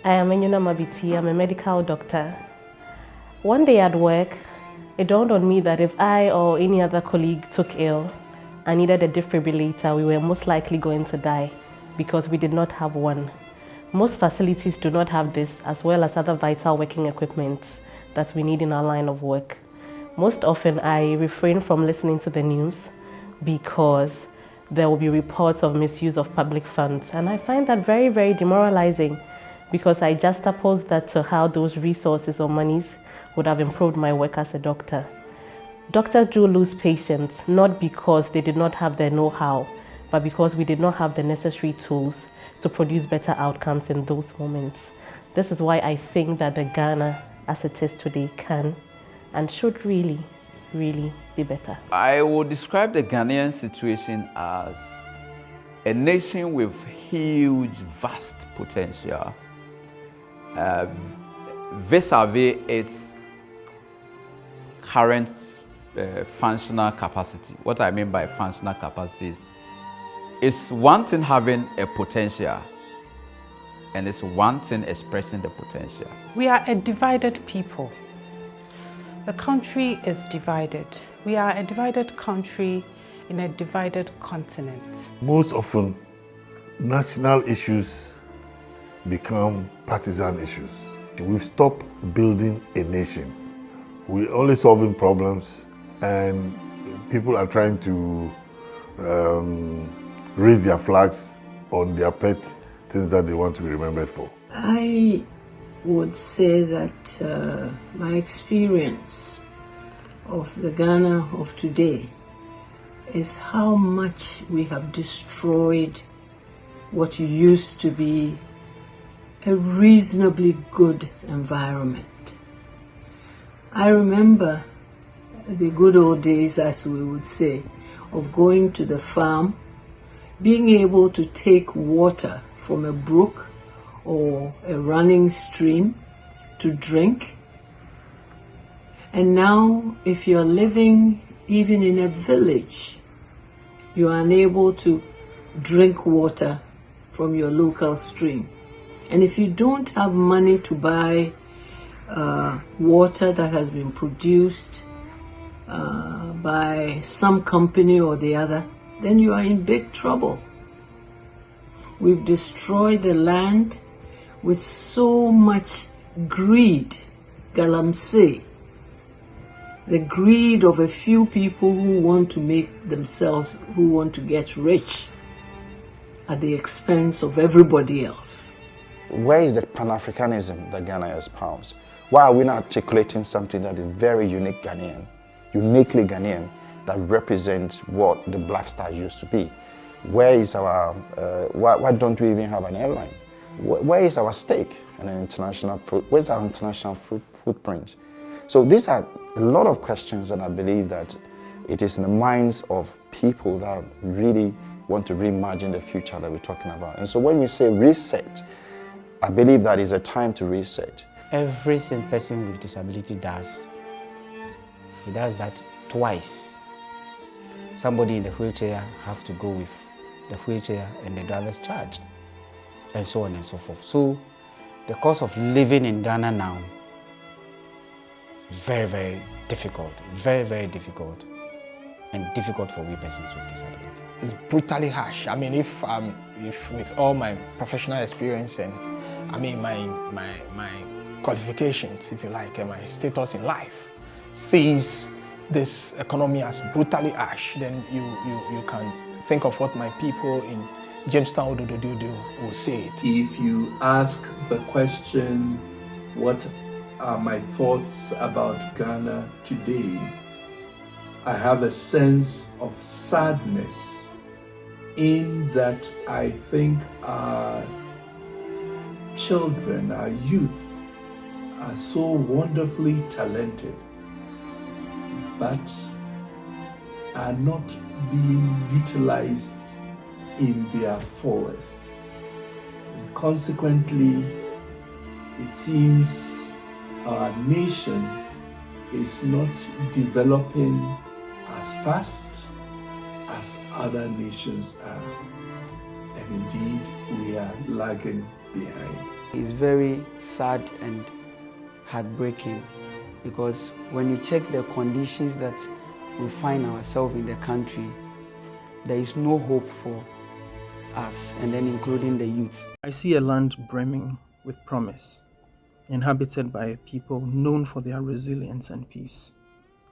I am Enyuna Mabiti. I'm a medical doctor. One day at work, it dawned on me that if I or any other colleague took ill and needed a defibrillator, we were most likely going to die because we did not have one. Most facilities do not have this, as well as other vital working equipment that we need in our line of work. Most often, I refrain from listening to the news because there will be reports of misuse of public funds, and I find that very, very demoralizing, because I juxtapose that to how those resources or monies would have improved my work as a doctor. Doctors do lose patients, not because they did not have the know-how, but because we did not have the necessary tools to produce better outcomes in those moments. This is why I think that the Ghana, as it is today, can and should really, really be better. I would describe the Ghanaian situation as a nation with huge, vast potential, vis-a-vis its current functional capacity. What I mean by functional capacity is, it's one thing having a potential, and it's one thing expressing the potential. We are a divided people. The country is divided. We are a divided country in a divided continent. Most often, national issues become partisan issues. We've stopped building a nation. We're only solving problems, and people are trying to raise their flags on their pet things that they want to be remembered for. I would say that my experience of the Ghana of today is how much we have destroyed what used to be a reasonably good environment. I remember the good old days, as we would say, of going to the farm, being able to take water from a brook or a running stream to drink. And now, if you're living even in a village, you are unable to drink water from your local stream. And if you don't have money to buy water that has been produced by some company or the other, then you are in big trouble. We've destroyed the land with so much greed, galamsey, the greed of a few people who want to make themselves, who want to get rich at the expense of everybody else. Where is the Pan-Africanism that Ghana espoused? Why are we not articulating something that is very uniquely Ghanaian, that represents what the Black Star used to be? Where is our, why don't we even have an airline? Where is our stake in an international, where's our international footprint? So these are a lot of questions, and I believe that it is in the minds of people that really want to reimagine the future that we're talking about. And so when we say reset, I believe that is a time to reset. Every person with disability does. He does that twice. Somebody in the wheelchair have to go with the wheelchair and the driver's charge, and so on and so forth. So the cost of living in Ghana now, very, very difficult, very, very difficult, and difficult for we persons with disability. It's brutally harsh. I mean, if with all my professional experience and I mean my qualifications, if you like, and my status in life, sees this economy as brutally harsh, then you can think of what my people in Jamestown will say it. If you ask the question, what are my thoughts about Ghana today, I have a sense of sadness in that I think our children, our youth, are so wonderfully talented, but are not being utilized in their fullest. And consequently, it seems our nation is not developing as fast as other nations are. And indeed, we are lagging behind. It's very sad and heartbreaking because when you check the conditions that we find ourselves in the country, there is no hope for us, and then including the youth. I see a land brimming with promise, inhabited by a people known for their resilience and peace.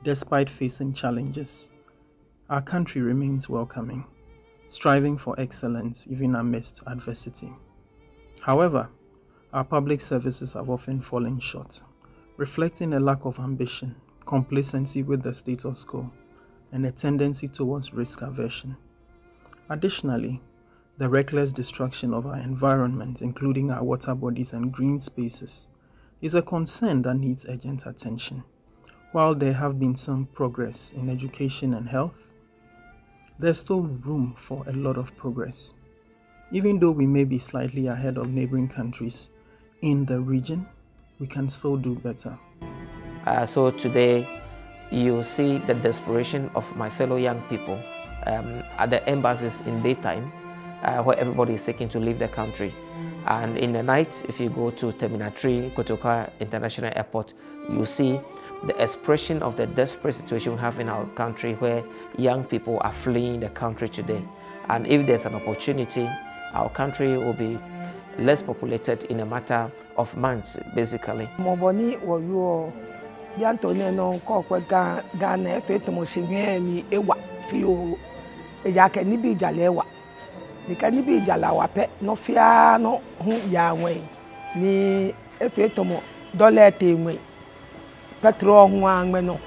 Despite facing challenges, our country remains welcoming, striving for excellence even amidst adversity. However, our public services have often fallen short, reflecting a lack of ambition, complacency with the status quo, and a tendency towards risk aversion. Additionally, the reckless destruction of our environment, including our water bodies and green spaces, is a concern that needs urgent attention. While there have been some progress in education and health, there's still room for a lot of progress. Even though we may be slightly ahead of neighboring countries in the region, we can still do better. So today, you see the desperation of my fellow young people at the embassies in daytime, where everybody is seeking to leave the country. And in the night, if you go to Terminal 3, Kotoka International Airport, you see the expression of the desperate situation we have in our country where young people are fleeing the country today. And if there's an opportunity, our country will be less populated in a matter of months, basically. Nikanibi jala wape no fia no hu ya wen ni efe tomo dollar temwe petrol hu anme no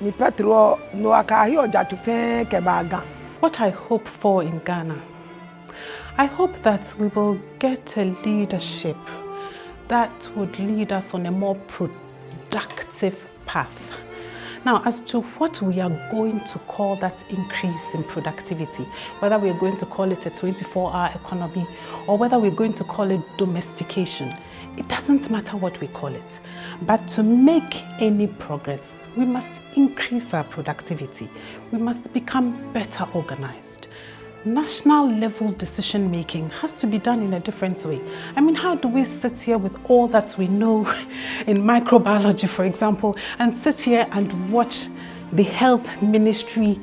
ni petrol no aka hi oja to fe ke baga. What I hope for in Ghana, I hope that we will get a leadership that would lead us on a more productive path. Now, as to what we are going to call that increase in productivity, whether we are going to call it a 24-hour economy or whether we're going to call it domestication, it doesn't matter what we call it. But to make any progress, we must increase our productivity. We must become better organized. National level decision making has to be done in a different way. I mean, how do we sit here with all that we know in microbiology, for example, and sit here and watch the health ministry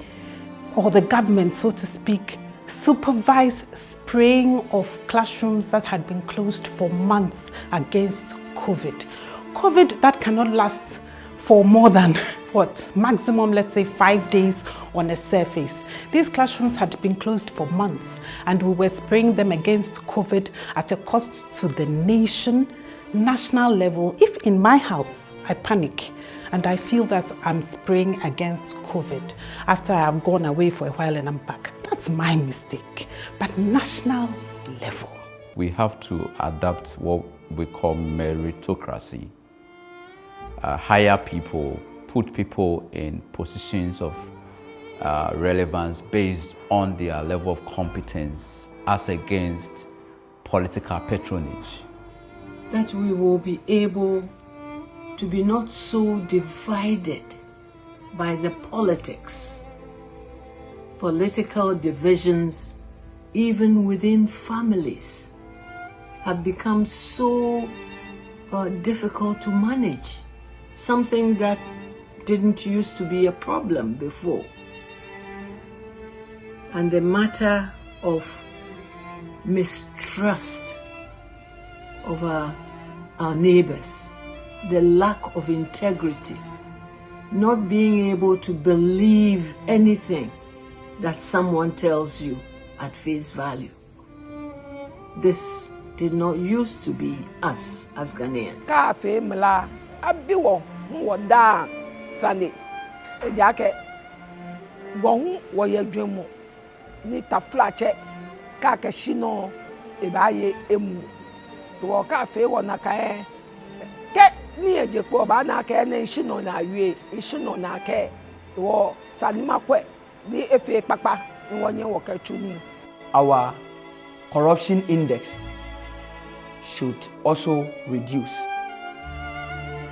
or the government, so to speak, supervise spraying of classrooms that had been closed for months against COVID? COVID that cannot last for more than, what, maximum, let's say 5 days on a surface. These classrooms had been closed for months and we were spraying them against COVID at a cost to the nation, national level. If in my house I panic and I feel that I'm spraying against COVID after I have gone away for a while and I'm back, that's my mistake. But national level. We have to adapt what we call meritocracy. Hire people, put people in positions of relevance based on their level of competence as against political patronage. That we will be able to be not so divided by the politics. Political divisions, even within families, have become so difficult to manage. Something that didn't used to be a problem before. And the matter of mistrust of our neighbors, the lack of integrity, not being able to believe anything that someone tells you at face value. This did not used to be us as Ghanaians. Cafe mla abiwo wada sane ejake gohu wo yedwemu ni taflache ka ka shino ebaye emu wo cafe wo na ka ke ni ejepo ba na ka na shino na wie shino na ka wo salima kwe ni efe papa ni wonye wo ka chuni. Our corruption index should also reduce.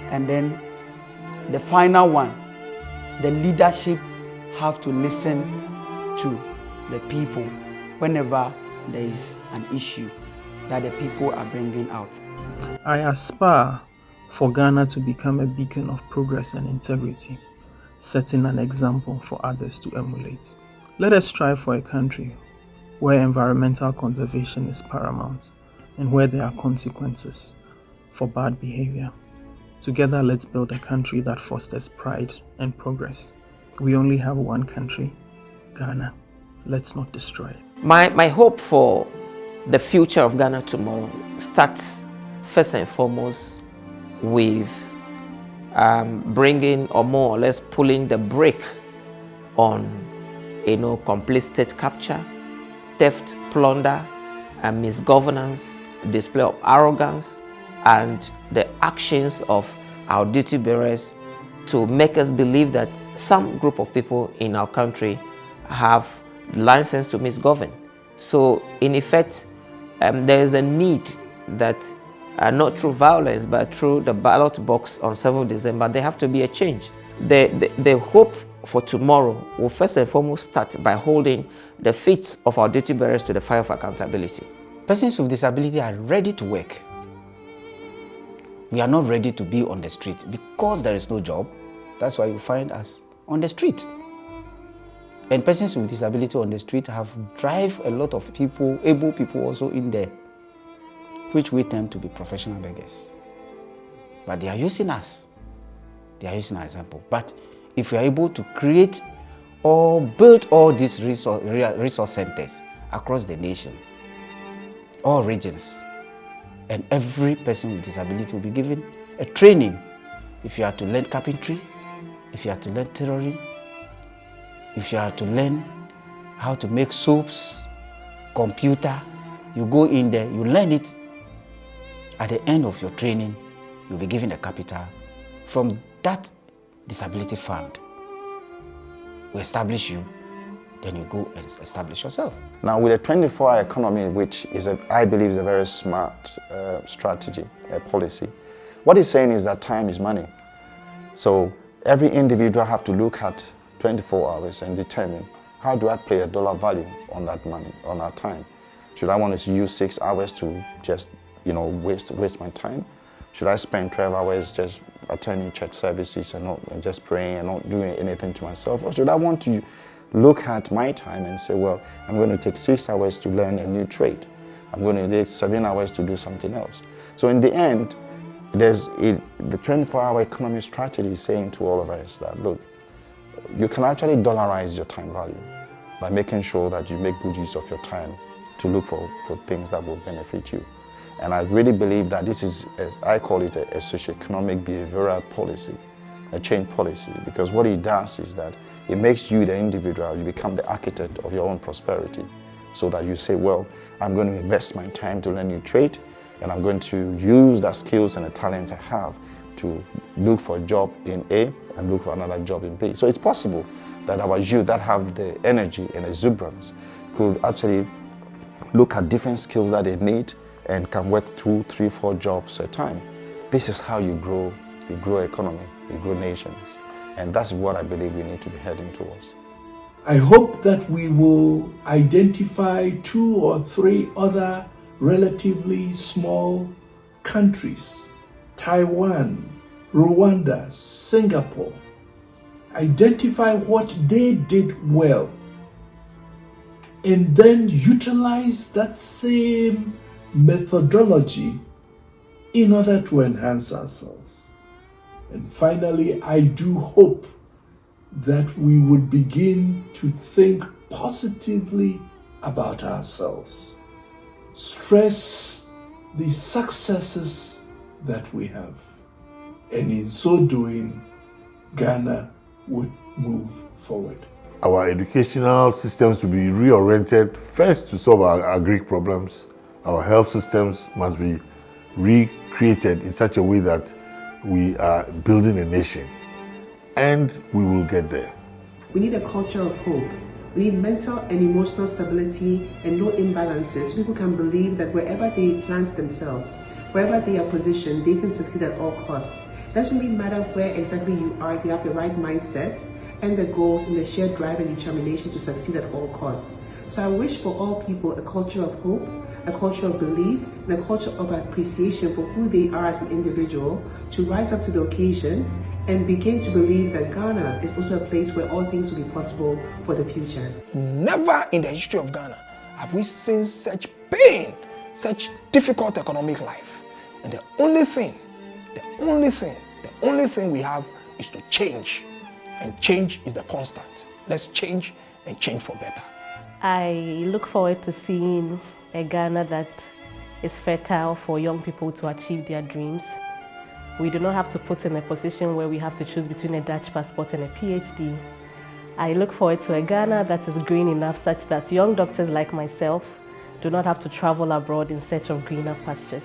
And then the final one, the leadership have to listen to the people whenever there is an issue that the people are bringing out. I aspire for Ghana to become a beacon of progress and integrity, setting an example for others to emulate. Let us strive for a country where environmental conservation is paramount and where there are consequences for bad behavior. Together, let's build a country that fosters pride and progress. We only have one country, Ghana. Let's not destroy it. My hope for the future of Ghana tomorrow starts first and foremost with bringing, or more or less pulling the brake on complete state capture, theft, plunder, and misgovernance, display of arrogance, and the actions of our duty bearers to make us believe that some group of people in our country have license to misgovern. So in effect, there is a need that not through violence, but through the ballot box on 7th of December, there have to be a change. The hope for tomorrow will first and foremost start by holding the feet of our duty bearers to the fire of accountability. Persons with disability are ready to work. We are not ready to be on the street because there is no job. That's why you find us on the street. And persons with disability on the street have drive a lot of people, able people also in there, which we tend to be professional beggars. But they are using us. They are using our example. But if we are able to create or build all these resource centers across the nation, all regions, and every person with disability will be given a training. If you are to learn carpentry, if you are to learn tailoring, if you are to learn how to make soaps, computer, you go in there, you learn it. At the end of your training, you'll be given a capital. From that disability fund, we establish you, then you go and establish yourself. Now, with a 24-hour economy, which is, I believe, is a very smart strategy, a policy, what it's saying is that time is money. So every individual have to look at 24 hours and determine, how do I play a dollar value on that money, on that time? Should I want to use 6 hours to just, waste my time? Should I spend 12 hours just attending church services and just praying and not doing anything to myself? Or should I want to look at my time and say, well, I'm going to take 6 hours to learn a new trade. I'm going to take 7 hours to do something else. So in the end, the 24-hour economy strategy is saying to all of us that, look, you can actually dollarize your time value by making sure that you make good use of your time to look for things that will benefit you. And I really believe that this is, as I call it, a socioeconomic behavioral policy, a change policy, because what it does is that it makes you, the individual, you become the architect of your own prosperity, so that you say, well, I'm going to invest my time to learn a new trade, and I'm going to use the skills and the talents I have to look for a job in A and look for another job in B. So it's possible that our youth that have the energy and exuberance could actually look at different skills that they need and can work 2, 3, 4 jobs at a time. This is how you grow economy, you grow nations. And that's what I believe we need to be heading towards. I hope that we will identify 2 or 3 other relatively small countries, Taiwan, Rwanda, Singapore, identify what they did well, and then utilize that same methodology in order to enhance ourselves. And finally, I do hope that we would begin to think positively about ourselves, stress the successes that we have, and in so doing, Ghana would move forward. Our educational systems will be reoriented first to solve our agric problems. Our health systems must be recreated in such a way that we are building a nation, and we will get there. We need a culture of hope. We need mental and emotional stability and no imbalances. People can believe that wherever they plant themselves, wherever they are positioned, they can succeed at all costs. It doesn't really matter where exactly you are if you have the right mindset and the goals and the shared drive and determination to succeed at all costs. So I wish for all people a culture of hope, a culture of belief, and a culture of appreciation for who they are as an individual, to rise up to the occasion and begin to believe that Ghana is also a place where all things will be possible for the future. Never in the history of Ghana have we seen such pain, such difficult economic life. And the only thing we have is to change. And change is the constant. Let's change and change for better. I look forward to seeing a Ghana that is fertile for young people to achieve their dreams. We do not have to put in a position where we have to choose between a Dutch passport and a PhD. I look forward to a Ghana that is green enough such that young doctors like myself do not have to travel abroad in search of greener pastures.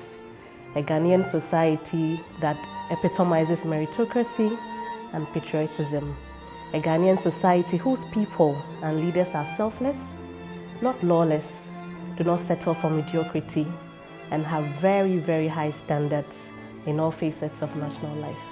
A Ghanaian society that epitomizes meritocracy and patriotism. A Ghanaian society whose people and leaders are selfless, not lawless, do not settle for mediocrity, and have very, very high standards in all facets of national life.